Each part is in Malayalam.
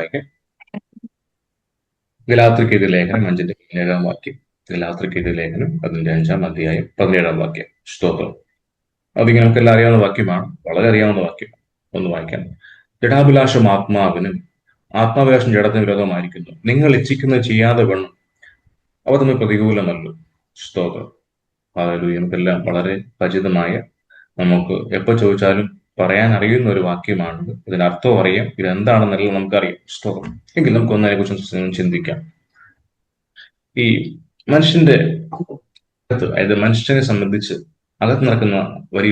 വായിക്കാം. ഗലാത്യർക്കെഴുതിയ ലേഖനം 5-7 വാക്യം. ഗലാത്യർക്കെഴുതിയ ലേഖനം 5-5 17 വാക്യം. സ്തോത്രം. അതിങ്ങനെ നമുക്ക് എല്ലാം അറിയാവുന്ന വാക്യമാണ്, വളരെ അറിയാവുന്ന വാക്യം. ഒന്ന് വായിക്കാം. ജഡാഭിലാഷം ആത്മാവിനും ആത്മാഭിലാഷം ജഡത്തിന് വിരോധമായിരിക്കുന്നു. നിങ്ങൾ ഇച്ഛിക്കുന്നത് ചെയ്യാതെ വേണം, അവ തമ്മിൽ പ്രതികൂലമല്ലോ. സ്തോത്രം. ഹല്ലേലൂയ. നമുക്കെല്ലാം വളരെ പരിചിതമായ, നമുക്ക് എപ്പോൾ ചോദിച്ചാലും പറയാൻ അറിയുന്ന ഒരു വാക്യമാണിത്. ഇതിന്റെ അർത്ഥം അറിയാം, ഇത് എന്താണെന്നെല്ലാം നമുക്കറിയാം. സ്തോത്രം. എങ്കിൽ നമുക്ക് ഒന്നിനെ കുറിച്ച് ചിന്തിക്കാം. ഈ മനുഷ്യന്റെ അകത്ത്, അതായത് മനുഷ്യനെ സംബന്ധിച്ച് അകത്ത് നടക്കുന്ന ഒരു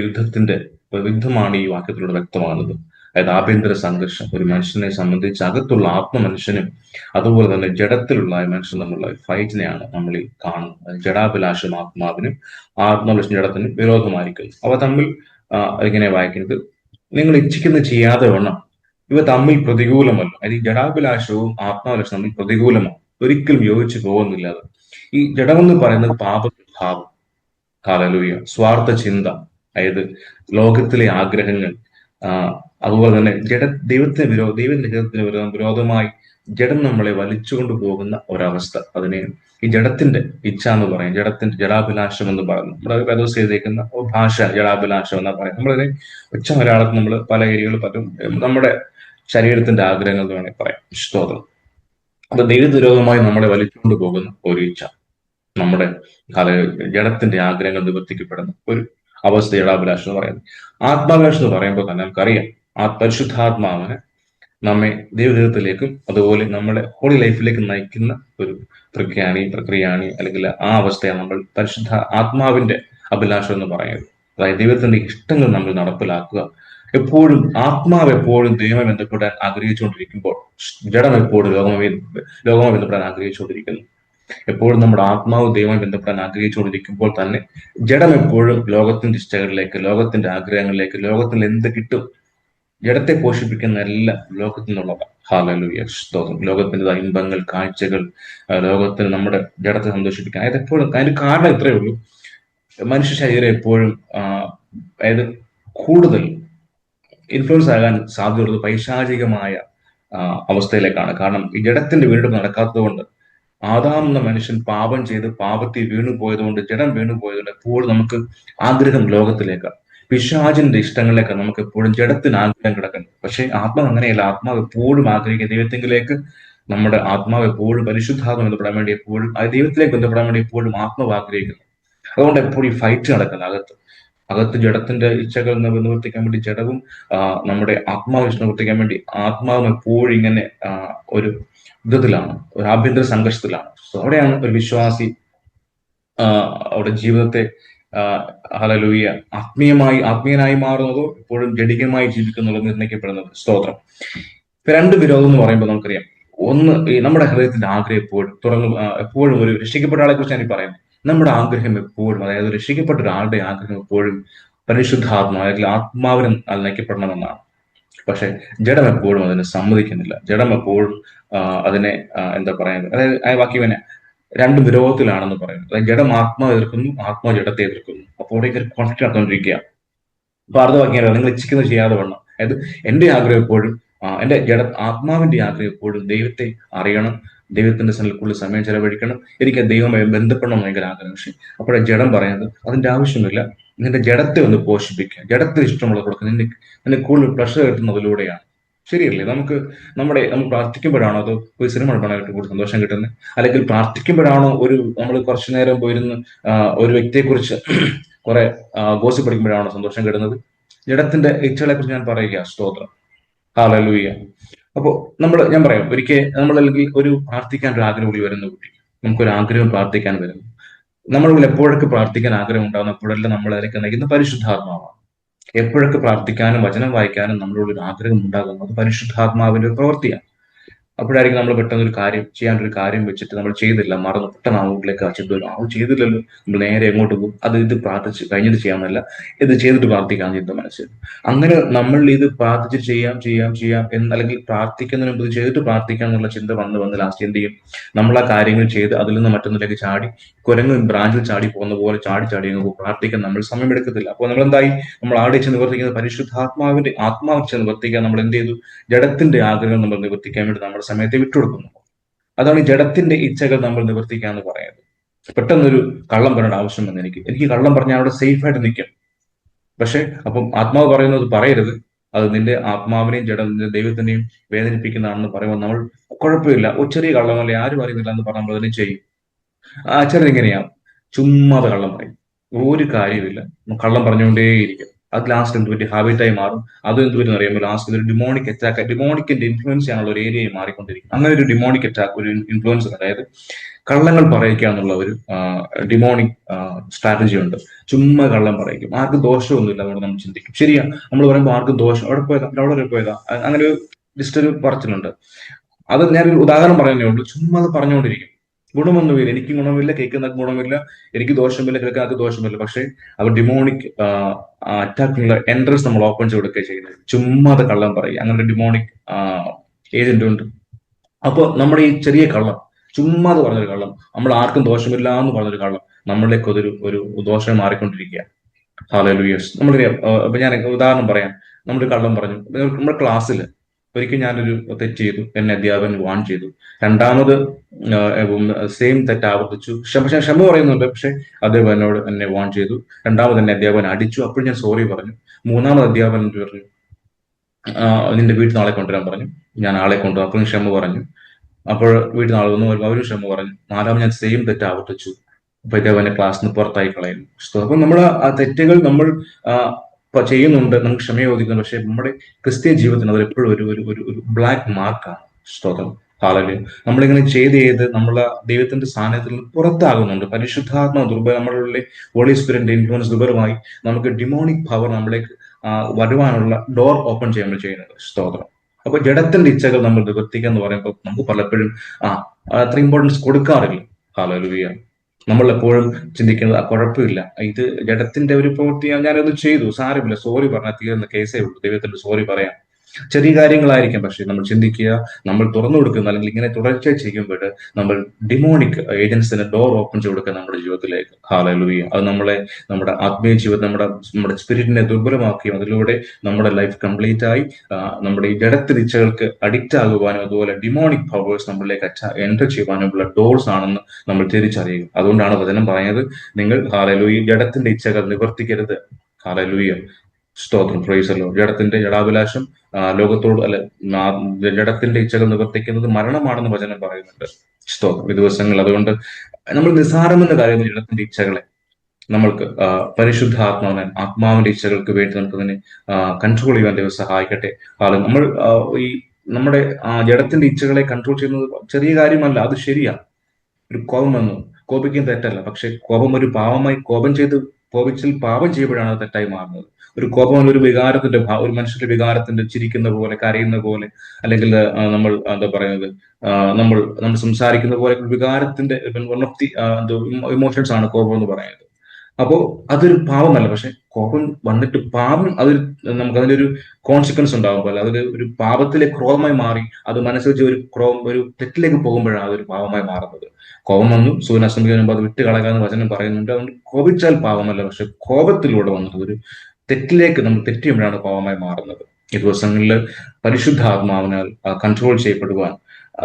യുദ്ധമാണ് ഈ വാക്യത്തിലൂടെ വ്യക്തമാകുന്നത്. അതായത് ആഭ്യന്തര സംഘർഷം ഒരു മനുഷ്യനെ സംബന്ധിച്ച് അകത്തുള്ള ആത്മമനുഷ്യനും അതുപോലെ തന്നെ ജഡത്തിലുള്ള മനുഷ്യൻ തമ്മിലുള്ള ഫൈറ്റിനെയാണ് നമ്മൾ ഈ കാണുന്നത്. ജഡാഭിലാഷം ആത്മാവിനും ആത്മാഭിലാഷം ജഡത്തിനും വിരോധമായിരിക്കുന്നു. അവ തമ്മിൽ ഇങ്ങനെ വായിക്കുന്നത്, നിങ്ങൾ ഇച്ഛിക്കുന്നത് ചെയ്യാതെ വേണം, ഇവ തമ്മിൽ പ്രതികൂലമല്ലോ. അതായത് ഈ ജഡാഭിലാഷവും ആത്മാഭിലാഷവും തമ്മിൽ പ്രതികൂലമാണ്, ഒരിക്കലും യോജിച്ചു പോകുന്നില്ല. അത് ഈ ജഡമെന്ന് പറയുന്നത് പാപഭാവം, ഹല്ലേലൂയ, സ്വാർത്ഥ ചിന്ത, അതായത് ലോകത്തിലെ ആഗ്രഹങ്ങൾ, അതുപോലെ തന്നെ ദൈവത്തിന്റെ വിരോധമായി ജഡം നമ്മളെ വലിച്ചുകൊണ്ട് പോകുന്ന ഒരവസ്ഥ, അതിനെ ഈ ജഡത്തിന്റെ ഇച്ഛ എന്ന് പറയും, ജഡാഭിലാഷം എന്ന് പറയുന്നു. നമ്മുടെ വേദോസ് ചെയ്തേക്കുന്ന ഭാഷ ജഡാഭിലാഷം എന്നാ പറയും. നമ്മളതിനെ ഉച്ച മലയാളത്തിൽ നമ്മൾ പല ഏരിയകളിൽ പറ്റും നമ്മുടെ ശരീരത്തിന്റെ ആഗ്രഹങ്ങൾ എന്ന് വേണമെങ്കിൽ പറയാം. സ്തോത്രം. അപ്പൊ ദൈവവിരോധമായി നമ്മളെ വലിച്ചുകൊണ്ട് പോകുന്ന ഒരു ഇച്ഛ, നമ്മുടെ ജഡത്തിന്റെ ആഗ്രഹങ്ങൾ നിവർത്തിക്കപ്പെടുന്ന ഒരു അവസ്ഥ ജഡാഭിലാഷം എന്ന് പറയുന്നത്. ആത്മാഭിലാഷം എന്ന് പറയുമ്പോൾ തന്നെ നമുക്കറിയാം, പരിശുദ്ധാത്മാവിനെ നമ്മെ ദൈവഹിതത്തിലേക്കും അതുപോലെ നമ്മുടെ ഹോളി ലൈഫിലേക്ക് നയിക്കുന്ന ഒരു പ്രക്രിയയാണ് അല്ലെങ്കിൽ ആ അവസ്ഥയാണ് നമ്മൾ പരിശുദ്ധ ആത്മാവിന്റെ അഭിലാഷം എന്ന് പറയുന്നത്. അതായത് ദൈവത്തിന്റെ ഇഷ്ടങ്ങൾ നമ്മൾ നടപ്പിലാക്കുക. ആത്മാവ് എപ്പോഴും ദൈവമായി ബന്ധപ്പെടാൻ ആഗ്രഹിച്ചുകൊണ്ടിരിക്കുമ്പോൾ ജഡം എപ്പോഴും ലോകമായി ബന്ധപ്പെടാൻ ആഗ്രഹിച്ചുകൊണ്ടിരിക്കുന്നു. എപ്പോഴും നമ്മുടെ ആത്മാവ് ദൈവമായി ബന്ധപ്പെടാൻ ആഗ്രഹിച്ചുകൊണ്ടിരിക്കുമ്പോൾ തന്നെ ജഡം എപ്പോഴും ലോകത്തിന്റെ ഇഷ്ടങ്ങളിലേക്ക്, ലോകത്തിന്റെ ആഗ്രഹങ്ങളിലേക്ക്, ലോകത്തിൽ എന്ത് കിട്ടും, ജഡത്തെ പോഷിപ്പിക്കുന്ന എല്ലാം ലോകത്തിൽ നിന്നുള്ളതാണ്. ഹല്ലേലൂയ, സ്തോത്രം. ലോകത്തിന്റെ ഇമ്പങ്ങൾ, കാഴ്ചകൾ, ലോകത്തിന് നമ്മുടെ ജഡത്തെ സന്തോഷിപ്പിക്കാൻ, അതായത് എപ്പോഴും അതിന്റെ കാരണം ഇത്രയേ ഉള്ളൂ. മനുഷ്യ ശരീരം എപ്പോഴും അതായത് കൂടുതൽ ഇൻഫ്ലുവൻസ് ആകാൻ സാധ്യതയുള്ളത് പൈശാചികമായ അവസ്ഥയിലേക്കാണ്. കാരണം ഈ ജഡത്തിന്റെ വീണ്ടും നടക്കാത്തത് കൊണ്ട്, ആദാം എന്ന മനുഷ്യൻ പാപം ചെയ്ത് പാപത്തിൽ വീണു പോയതുകൊണ്ട്, ജഡം വീണു പോയതുകൊണ്ട് എപ്പോഴും നമുക്ക് ആഗ്രഹം ലോകത്തിലേക്കാണ്, പിശാചിന്റെ ഇഷ്ടങ്ങളിലേക്ക് നമുക്ക് എപ്പോഴും ജഡത്തിന് ആഗ്രഹം കിടക്കുന്നത്. പക്ഷെ ആത്മാവ് അങ്ങനെയല്ല. ആത്മാവ് എപ്പോഴും ആഗ്രഹിക്കുക ദൈവത്തെങ്കിലേക്ക്. നമ്മുടെ ആത്മാവ് എപ്പോഴും പരിശുദ്ധാത്മ ബന്ധപ്പെടാൻ വേണ്ടി, എപ്പോഴും ആ ദൈവത്തിലേക്ക് ബന്ധപ്പെടാൻ വേണ്ടി എപ്പോഴും ആത്മാവ് ആഗ്രഹിക്കുന്നു. അതുകൊണ്ട് എപ്പോഴും ഈ ഫൈറ്റ് നടക്കുന്നത് അകത്ത് ജഡത്തിന്റെ ഇച്ഛകൾ നിവർത്തിക്കാൻ വേണ്ടി ജഡവും, നമ്മുടെ ആത്മാവ് നിവർത്തിക്കാൻ വേണ്ടി ആത്മാവും എപ്പോഴും ഇങ്ങനെ ഒരു യുദ്ധത്തിലാണ്, ഒരു ആഭ്യന്തര സംഘർഷത്തിലാണ്. അവിടെയാണ് ഒരു വിശ്വാസി അവിടെ ജീവിതത്തെ ഹല്ലേലൂയ ആത്മീയനായി മാറുന്നതോ എപ്പോഴും ജഡികമായി ജീവിക്കുന്നതോ നിർണ്ണയിക്കപ്പെടുന്നത്. സ്തോത്രം. രണ്ട് വിരോധം എന്ന് പറയുമ്പോൾ നമുക്കറിയാം, ഒന്ന് ഈ നമ്മുടെ ഹൃദയത്തിന്റെ ആഗ്രഹം എപ്പോഴും ഒരു രക്ഷിക്കപ്പെട്ട ആളെ കുറിച്ച് ഞാൻ പറയുന്നത്, നമ്മുടെ ആഗ്രഹം എപ്പോഴും, അതായത് രക്ഷിക്കപ്പെട്ട ഒരാളുടെ ആഗ്രഹം എപ്പോഴും പരിശുദ്ധാത്മാവ് അല്ലെങ്കിൽ ആത്മാവിന് നയിക്കപ്പെടണമെന്നാണ്. പക്ഷെ ജഡം എപ്പോഴും അതിനെ സമ്മതിക്കുന്നില്ല. ജഡം എപ്പോഴും അതിനെ എന്താ പറയുന്നത്, അതായത് ആ വാക്യം തന്നെ രണ്ടും വിരോധത്തിലാണെന്ന് പറയുന്നത്. അതായത് ജഡം ആത്മാവ് എതിർക്കുന്നു, ആത്മാവ് ജഡത്തെ എതിർക്കുന്നു. അപ്പോൾ അവിടെ ഒരു കോൺഫ്ലിക്റ്റ് നടന്നുകൊണ്ടിരിക്കുക. അപ്പൊ അടുത്ത വാക്യം, നിങ്ങൾ ഇച്ഛിക്കുന്നത് ചെയ്യാതെ വേണം. അതായത് എന്റെ ആഗ്രഹം എപ്പോഴും, എന്റെ ആത്മാവിന്റെ ആഗ്രഹം എപ്പോഴും ദൈവത്തെ അറിയണം, ദൈവത്തിന്റെ കൂടുതൽ സമയം ചെലവഴിക്കണം, എനിക്ക് ദൈവമായി ബന്ധപ്പെടണം ഭയങ്കര ആഗ്രഹം. പക്ഷെ അപ്പോഴേ ജഡം പറയുന്നത് അതിന്റെ ആവശ്യമില്ല, നിന്റെ ജഡത്തെ ഒന്ന് പോഷിപ്പിക്കുക, ജഡത്തിന് ഇഷ്ടമുള്ള കൊടുക്കുക, നിന്നെ കൂടുതൽ പ്ലഷർ കിട്ടുന്നതിലൂടെയാണ്. ശരിയല്ലേ? നമ്മൾ പ്രാർത്ഥിക്കുമ്പോഴാണോ അതോ ഒരു സിനിമ കാണാനായിട്ട് കൂടുതൽ സന്തോഷം കിട്ടുന്നത്? അല്ലെങ്കിൽ പ്രാർത്ഥിക്കുമ്പോഴാണോ നമ്മൾ കുറച്ചു നേരം പോയിരുന്ന് ഒരു വ്യക്തിയെ കുറിച്ച് കുറെ ഗോസിപ്പ് പഠിക്കുമ്പോഴാണോ സന്തോഷം കിട്ടുന്നത്? ജഡത്തിന്റെ ഇച്ഛകളെ കുറിച്ച് ഞാൻ പറയുക. സ്തോത്രം. ഹല്ലേലൂയ. അപ്പോ ഞാൻ പറയാം, അല്ലെങ്കിൽ ഒരു പ്രാർത്ഥിക്കാൻ ഒരു ആഗ്രഹം കൂടി വരുന്ന കുട്ടി, നമുക്കൊരു ആഗ്രഹം പ്രാർത്ഥിക്കാൻ വരുന്നു. നമ്മളുള്ളിൽ എപ്പോഴൊക്കെ പ്രാർത്ഥിക്കാൻ ആഗ്രഹം ഉണ്ടാകുന്നപ്പോഴെല്ലാം നമ്മൾ അതിലേക്ക് നയിക്കുന്ന പരിശുദ്ധാത്മാവാണ്. എപ്പോഴൊക്കെ പ്രാർത്ഥിക്കാനും വചനം വായിക്കാനും നമ്മളുള്ളിൽ ഒരു ആഗ്രഹം ഉണ്ടാകുന്നത് പരിശുദ്ധാത്മാവിന്റെ ഒരു പ്രവൃത്തിയാണ്. അപ്പോഴായിരിക്കും നമ്മൾ പെട്ടെന്ന് ഒരു കാര്യം ചെയ്യാനൊരു കാര്യം വെച്ചിട്ട് നമ്മൾ ചെയ്തില്ല, മറന്നു പെട്ടെന്ന് ആ വീട്ടിലേക്ക് ആ ചിന്ത വരും, ആ ചെയ്തില്ലല്ലോ, നമ്മൾ നേരെ എങ്ങോട്ട് പോകും, ഇത് പ്രാർത്ഥിച്ച് കഴിഞ്ഞിട്ട് ചെയ്യാമെന്നല്ല, ഇത് ചെയ്തിട്ട് പ്രാർത്ഥിക്കാൻ ചിന്ത മനസ്സിൽ. അങ്ങനെ നമ്മൾ ഇത് പ്രാർത്ഥിച്ച് ചെയ്യാം ചെയ്യാം ചെയ്യാം അല്ലെങ്കിൽ പ്രാർത്ഥിക്കുന്നതിന് മുമ്പ് ഇത് ചെയ്തിട്ട് പ്രാർത്ഥിക്കാം എന്നുള്ള ചിന്ത വന്ന് വന്ന് ലാസ്റ്റ് എന്ത് ചെയ്യും, നമ്മൾ ആ കാര്യങ്ങൾ ചെയ്ത് അതിൽ നിന്ന് മറ്റൊന്നിലേക്ക് ചാടി, കുരങ്ങ് ബ്രാഞ്ചിൽ ചാടി പോകുന്ന പോലെ ചാടി ചാടി അങ്ങ് പോകും. പ്രാർത്ഥിക്കാൻ നമ്മൾ സമയമെടുക്കത്തില്ല. അപ്പോൾ നമ്മൾ എന്തായി, നമ്മൾ ആടെ വെച്ച് നിവർത്തിക്കുന്നത് ആത്മാവ് വെച്ച് നിവർത്തിക്കാൻ നമ്മൾ എന്ത് ചെയ്തു, ജഡത്തിന്റെ ആഗ്രഹം നമ്മൾ നിവർത്തിക്കാൻ വേണ്ടി നമ്മുടെ സമയത്തെ വിട്ടുകൊടുക്കുന്നു. അതാണ് ഈ ജഡത്തിന്റെ ഇച്ഛകൾ നമ്മൾ നിവർത്തിക്കുക എന്ന് പറയുന്നത്. പെട്ടെന്നൊരു കള്ളം പറയേണ്ട ആവശ്യം വന്നു, എനിക്ക് കള്ളം പറഞ്ഞാൽ അവിടെ സേഫ് ആയിട്ട് നിൽക്കും. പക്ഷെ അപ്പം ആത്മാവ് പറയുന്നത് പറയരുത്, അത് നിന്റെ ആത്മാവിനെയും നിന്റെ ദൈവത്തിനെയും വേദനിപ്പിക്കുന്നതാണെന്ന് പറയുമ്പോൾ നമ്മൾ കുഴപ്പമില്ല, ഒരു ചെറിയ കള്ളമല്ലേ, ആരും അറിയുന്നില്ല എന്ന് പറഞ്ഞാൽ നമ്മൾ അതിനെ ചെയ്യും. ചിലർ ഇങ്ങനെയാ, ചുമ്മാതെ കള്ളം പറയും, ഒരു കാര്യമില്ല, കള്ളം പറഞ്ഞുകൊണ്ടേയിരിക്കും. അത് ലാസ്റ്റ് എന്ത് പറ്റി, ഹാബിറ്റായി മാറും. അതും എന്ത് പറ്റും അറിയുമ്പോൾ ലാസ്റ്റ് ഒരു ഡിമോണിക് അറ്റാക്ക്, ഡിമോണിക്കിന്റെ ഇൻഫ്ലുവൻസ് ചെയ്യാനുള്ള ഒരു ഏരിയയായി മാറിക്കൊണ്ടിരിക്കും. അങ്ങനെ ഒരു ഡിമോണിക് അറ്റാക്ക്, ഒരു ഇൻഫ്ലുവൻസ്, അതായത് കള്ളങ്ങൾ പറയിക്കുക എന്നുള്ള ഒരു ഡിമോണിക് സ്ട്രാറ്റജി ഉണ്ട്. ചുമ്മാ കള്ളം പറയിക്കും, ആർക്കും ദോഷമൊന്നുമില്ല അതുകൊണ്ട് നമ്മൾ ചിന്തിക്കും, ശരിയാ, നമ്മൾ പറയുമ്പോൾ ആർക്കും ദോഷം, അവിടെ പോയതാ അവിടെ വരെ പോയതാ, അങ്ങനെ ഒരു ജസ്റ്റ് ഒരു പറച്ചിലുണ്ട്. അത് ഞാനൊരു ഉദാഹരണം പറയുന്നേ ഉള്ളൂ. ചുമ്മാ അത് പറഞ്ഞുകൊണ്ടിരിക്കും, ഗുണമൊന്നുമില്ല, എനിക്ക് ഗുണമില്ല, കേൾക്കുന്ന ഗുണമില്ല, എനിക്ക് ദോഷമില്ല, കേൾക്കാർക്ക് ദോഷമില്ല. പക്ഷേ അവർ ഡിമോണിക് അറ്റാക്കിനുള്ള എൻട്രൻസ് നമ്മൾ ഓപ്പൺ ചെയ്ത് കൊടുക്കുകയും ചെയ്യുന്നത്. ചുമ്മാ അത് കള്ളം പറയും, അങ്ങനെ ഒരു ഡിമോണിക് ഏജന്റ് ഉണ്ട്. അപ്പോൾ നമ്മുടെ ഈ ചെറിയ കള്ളം, ചുമ്മാ അത് പറഞ്ഞൊരു കള്ളം, നമ്മൾ ആർക്കും ദോഷമില്ല എന്ന് പറഞ്ഞൊരു കള്ളം, നമ്മളിലേക്ക് ഒരു ദോഷം മാറിക്കൊണ്ടിരിക്കുക. ഹാലലൂയസ്. നമ്മളിങ്ങനെ ഇപ്പൊ ഞാൻ ഉദാഹരണം പറയാം. നമ്മളൊരു കള്ളം പറഞ്ഞു നമ്മുടെ ക്ലാസ്സിൽ. ഒരിക്കൽ ഞാനൊരു തെറ്റ് ചെയ്തു, എന്നെ അധ്യാപകൻ വാൺ ചെയ്തു. രണ്ടാമത് സെയിം തെറ്റ് ആവർത്തിച്ചു. ക്ഷമ പറയുന്നുണ്ട്, പക്ഷെ അദ്ദേഹം എന്നെ വാൺ ചെയ്തു. രണ്ടാമത് എന്നെ അധ്യാപകൻ അടിച്ചു, അപ്പോൾ ഞാൻ സോറി പറഞ്ഞു. മൂന്നാമത് അധ്യാപകൻ പറഞ്ഞു, നിന്റെ വീട്ടിൽ നാളെ കൊണ്ടുവരാൻ പറഞ്ഞു. ഞാൻ ആളെ കൊണ്ടുവന്നു, അപ്പോഴും ക്ഷമ പറഞ്ഞു. അപ്പോൾ വീട്ടിൽ നാളെ വന്നു, അവരും ക്ഷമ പറഞ്ഞു. നാലാമത് ഞാൻ സെയിം തെറ്റ് ആവർത്തിച്ചു, അപ്പൊ ഇതേപോലെ ക്ലാസ്സിൽ നിന്ന് പുറത്തായി കളയുന്നു. അപ്പൊ നമ്മൾ ആ തെറ്റുകൾ നമ്മൾ ചെയ്യുന്നുണ്ട്, നമുക്ക് ക്ഷമ ചോദിക്കുന്നു. പക്ഷെ നമ്മുടെ ക്രിസ്ത്യൻ ജീവിതത്തിന് അത് എപ്പോഴും ഒരു ബ്ലാക്ക് മാർക്കാണ്. സ്തോത്രം. ഹാലല്. നമ്മളിങ്ങനെ ചെയ്ത് നമ്മളെ ദൈവത്തിന്റെ സ്ഥാനത്തിൽ നിന്ന് പുറത്താകുന്നുണ്ട്. പരിശുദ്ധാത്മ നമ്മളുടെ ഹോളി സ്പിരിറ്റിന്റെ ഇൻഫ്ലുവൻസ് ദുർബലമായി നമുക്ക് ഡിമോണിക് പവർ നമ്മളിലേക്ക് വരുവാനുള്ള ഡോർ ഓപ്പൺ ചെയ്യാൻ ചെയ്യുന്നത്. സ്തോത്രം. അപ്പൊ ജഡത്തിന്റെ ഇച്ഛകൾ നമ്മൾ നിവർത്തിക്കുക എന്ന് പറയുമ്പോൾ നമുക്ക് പലപ്പോഴും അത്ര ഇമ്പോർട്ടൻസ് കൊടുക്കാറില്ല. ഹാലലുയ. നമ്മൾ എപ്പോഴും ചിന്തിക്കുന്നത് കുഴപ്പമില്ല, ഇത് ജഡത്തിന്റെ ഒരു പ്രവൃത്തി, ഞാനത് ചെയ്തു, സാരമില്ല, സോറി പറഞ്ഞാൽ തീരുന്ന കേസേ ഉള്ളൂ, ദൈവത്തിന്റെ സോറി പറയാം. ചെറിയ കാര്യങ്ങളായിരിക്കും, പക്ഷെ നമ്മൾ ചിന്തിക്കുക, നമ്മൾ തുറന്നു കൊടുക്കുന്ന അല്ലെങ്കിൽ ഇങ്ങനെ തുടർച്ചയായി ചെയ്യുമ്പോൾ നമ്മൾ ഡിമോണിക് ഏജൻസിന് ഡോർ ഓപ്പൺ ചെയ്ത് കൊടുക്കുക നമ്മുടെ ജീവിതത്തിലേക്ക്. ഹാലലൂയ. അത് നമ്മുടെ ആത്മീയ ജീവിതം, നമ്മുടെ സ്പിരിറ്റിനെ ദുർബലമാക്കുകയും അതിലൂടെ നമ്മുടെ ലൈഫ് കംപ്ലീറ്റ് ആയി നമ്മുടെ ഈ ജഡത്തിന്റെ ഇച്ഛകൾക്ക് അഡിക്റ്റ് ആകുവാനും അതുപോലെ ഡിമോണിക് പവേഴ്സ് നമ്മളിലേക്ക് എൻ്റർ ചെയ്യുവാനുമുള്ള ഡോർസ് ആണെന്ന് നമ്മൾ തിരിച്ചറിയുക. അതുകൊണ്ടാണ് വചനം പറയുന്നത്, നിങ്ങൾ ഹാലലൂയ ജഡത്തിന്റെ ഇച്ഛകൾ നിവർത്തിക്കരുത്. ഹാലലൂയ. സ്തോത്രം. പ്രൈസല്ലോ. ജഡത്തിന്റെ ജഡാഭിലാഷം ലോകത്തോട് ജഡത്തിന്റെ ഇച്ഛകൾ നിവർത്തിക്കുന്നത് മരണമാണെന്ന് വചനം പറയുന്നുണ്ട്. സ്തോത്രം. ഈ ദിവസങ്ങൾ അതുകൊണ്ട് നമ്മൾ നിസ്സാരമെന്ന കാര്യം ജഡത്തിന്റെ ഇച്ഛകളെ നമ്മൾക്ക് ആത്മാവിന്റെ ഇച്ഛകൾക്ക് വേണ്ടി നമുക്കതിനെ കൺട്രോൾ ചെയ്യാൻ ദൈവം സഹായിക്കട്ടെ. നമ്മൾ ഈ നമ്മുടെ ജഡത്തിന്റെ ഇച്ഛകളെ കൺട്രോൾ ചെയ്യുന്നത് ചെറിയ കാര്യമല്ല, അത് ശരിയാ. ഒരു കോപം വന്നു, കോപിക്കാൻ തെറ്റല്ല, പക്ഷെ കോപം ഒരു പാവമായി കോപിച്ചിൽ പാപം ചെയ്യുമ്പോഴാണ് അത് തെറ്റായി മാറുന്നത്. ഒരു കോപം ഒരു വികാരത്തിന്റെ ഒരു മനുഷ്യന്റെ വികാരത്തിന്റെ ചിരിക്കുന്ന പോലെ, കരയുന്ന പോലെ, അല്ലെങ്കിൽ നമ്മൾ എന്താ പറയുന്നത്, നമ്മൾ സംസാരിക്കുന്ന പോലെ വികാരത്തിന്റെ വൺ ഓഫ് ദി ഇമോഷൻസ് ആണ് കോപം എന്ന് പറയുന്നത്. അപ്പോ അതൊരു പാവമല്ല, പക്ഷെ കോപം വന്നിട്ട് പാപം നമുക്ക് അതിന്റെ ഒരു കോൺസിക്വൻസ് ഉണ്ടാകുമ്പോൾ അതൊരു ഒരു പാപത്തിലെ ക്രോധമായി മാറി അത് മനസ്സ് ഒരു തെറ്റിലേക്ക് പോകുമ്പോഴാണ് അതൊരു പാവമായി മാറുന്നത്. കോപം വന്നു, സൂര്യൻ അസ്തമിക്കുമ്പോൾ അത് വിട്ട് കളകാന്ന് വചനം പറയുന്നുണ്ട്. അതുകൊണ്ട് കോപിച്ചാൽ പാവമല്ല, പക്ഷെ കോപത്തിലൂടെ വന്നത് ഒരു തെറ്റിലേക്ക് നമ്മൾ തെറ്റിയുമ്പോഴാണ് പാവമായി മാറുന്നത്. ഈ ദിവസങ്ങളിൽ പരിശുദ്ധാത്മാവിനാൽ കൺട്രോൾ ചെയ്യപ്പെടുവാൻ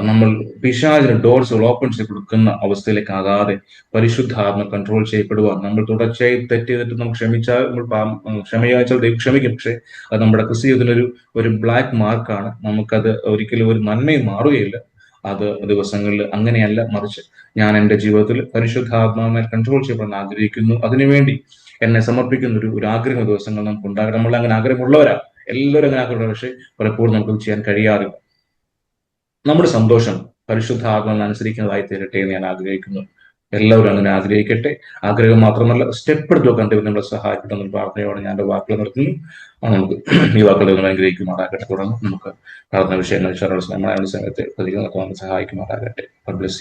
നമ്മൾ പിശാചിന് ഡോർസ് ഓപ്പൺ ചെയ്ത് കൊടുക്കുന്ന അവസ്ഥയിലേക്ക് ആകാതെ പരിശുദ്ധാത്മ കൺട്രോൾ ചെയ്യപ്പെടുവാൻ നമ്മൾ തുടർച്ചയായി തെറ്റ് ചെയ്തിട്ട് നമുക്ക് ക്ഷമയാച്ചാൽ ദൈവം ക്ഷമിക്കും. പക്ഷെ അത് നമ്മുടെ ക്രിസ്തീയത്തിനൊരു ഒരു ബ്ലാക്ക് മാർക്കാണ്. നമുക്കത് ഒരിക്കലും ഒരു നന്മയും മാറുകയില്ല. അത് ദിവസങ്ങളിൽ അങ്ങനെയല്ല, മറിച്ച് ഞാൻ എൻ്റെ ജീവിതത്തിൽ പരിശുദ്ധാത്മാവിനെ കൺട്രോൾ ചെയ്യപ്പെടാൻ ആഗ്രഹിക്കുന്നു. അതിനുവേണ്ടി എന്നെ സമർപ്പിക്കുന്ന ഒരു ആഗ്രഹ ദിവസങ്ങൾ നമുക്ക് ഉണ്ടാകണം. നമ്മൾ അങ്ങനെ ആഗ്രഹമുള്ളവരാ, എല്ലാവരും അങ്ങനെ ആഗ്രഹമുള്ള, പക്ഷെ പലപ്പോഴും നമുക്ക് ചെയ്യാൻ കഴിയാറില്ല. നമ്മുടെ സന്തോഷം പരിശുദ്ധാത്മാവിനെ അനുസരിക്കുന്നതായി തീരട്ടെ എന്ന് ഞാൻ ആഗ്രഹിക്കുന്നു. എല്ലാവരും അങ്ങനെ ആഗ്രഹിക്കട്ടെ. ആഗ്രഹം മാത്രമല്ല, സ്റ്റെപ്പ് എടുത്ത് വെക്കാൻ ദൈവം നമ്മളെ സഹായിക്കണമെന്ന് പ്രാർത്ഥനയോടെ ഞാൻ എൻ്റെ വാക്കുകൾ നിർത്തുന്നു. നമുക്ക് ഈ വാക്കുകൾ ദൈവം അനുഗ്രഹിക്കുമാറാകട്ടെ. തുടർന്ന് നമുക്ക് പ്രാർത്ഥന വിഷയങ്ങൾ നമ്മുടെ സമയത്തെ പ്രതികൾ സഹായിക്കുമാറാകട്ടെ. God bless you.